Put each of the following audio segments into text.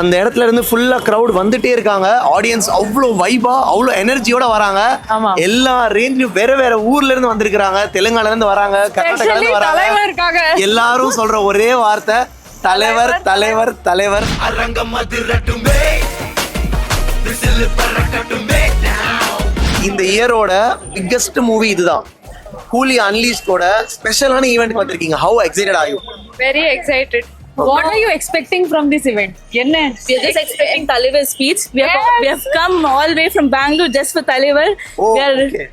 அந்த இடத்துல இருந்து ஃபுல்லா கிரவுட் வந்துட்டே இருக்காங்க. ஆடியன்ஸ் அவ்வளோ வைபா அவ்வளோ எனர்ஜியோட வராங்க. எல்லா ரேஞ்சிலும் வேற வேற ஊர்ல இருந்து வந்திருக்காங்க. தெலுங்கானால இருந்து வராங்க, கர்நாடகால இருந்து வராங்க. எல்லாரும் சொல்ற ஒரே வார்த்தை தலைவர் தலைவர் தலைவர். அரங்கம் அதிரட்டுமே, விசில் பறக்கட்டுமே. இந்த இயரோட பிக்கஸ்ட் மூவி இதுதான். கூலி அன்லீஸ்டோட ஸ்பெஷலான ஈவென்ட் வந்திருக்கீங்க. How excited are you? Very excited. What are you expecting from this event? We are just expecting Talivar's speech. We have come all the way from Bangalore just for Talivar. Oh,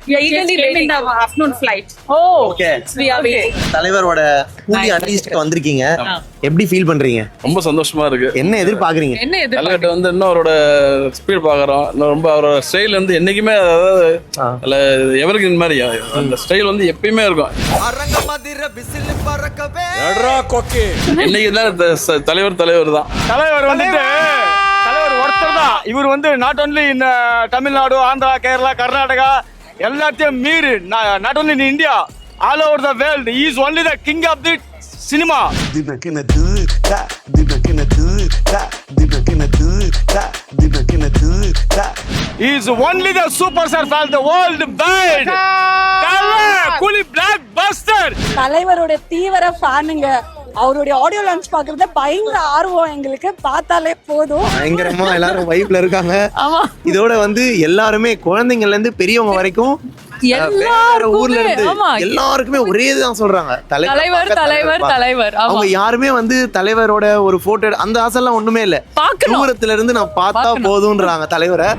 we are Eagerly waiting our afternoon flight. Oh, okay. We are waiting. தலைவரோட கூலி அன்லீஸ்ட்க்கு வந்திருக்கீங்க. எப்படி feel பண்றீங்க? ரொம்ப சந்தோஷமா இருக்கு. என்ன எதிர்பார்க்கறீங்க? தலைவர்கிட்ட வந்து இன்னும் அவரோட ஸ்பீட் பாக்குறோம். இன்னும் ரொம்ப அவரோட ஸ்டைல் வந்து என்னைக்குமே அதாவது எவர்கிரீன் மாதிரி அந்த ஸ்டைல் வந்து எப்பயுமே இருக்கும். என்னைக்கு தான் தலைவர் தான். தலைவர் வந்துட்டு தலைவர் ஒருத்தர் தான். இவர் வந்து not only in Tamil Nadu, Andhra, Kerala, Karnataka எல்லாத்தையும் மீறி not only in India, all over the world. He is only the king of the cinema. He is only the superstar for the world wide. கூலி பிளாக் பஸ்டர். தலைவரோட தீவிர ஃபேனுங்க. அவருடைய ஆடியோ லான்ச் பாக்குறது பயங்கர ஆர்வம் எங்களுக்கு. பார்த்தாலே போதும். பயங்கரமா எல்லாரும் வைப்ல இருக்காங்க. இதோட வந்து எல்லாருமே குழந்தைங்கள்ல இருந்து பெரியவங்க வரைக்கும் ஊர்ல இருந்து எல்லாருக்குமே ஒரே இதுதான் சொல்றாங்க, தலைவர் தலைவர் தலைவர். அவங்க யாருமே வந்து தலைவரோட ஒரு போட்டோ அந்த ஆசைலாம் ஒண்ணுமே இல்ல. தூரத்துல இருந்து நான் பார்த்தா போதும்ன்றாங்க தலைவரை.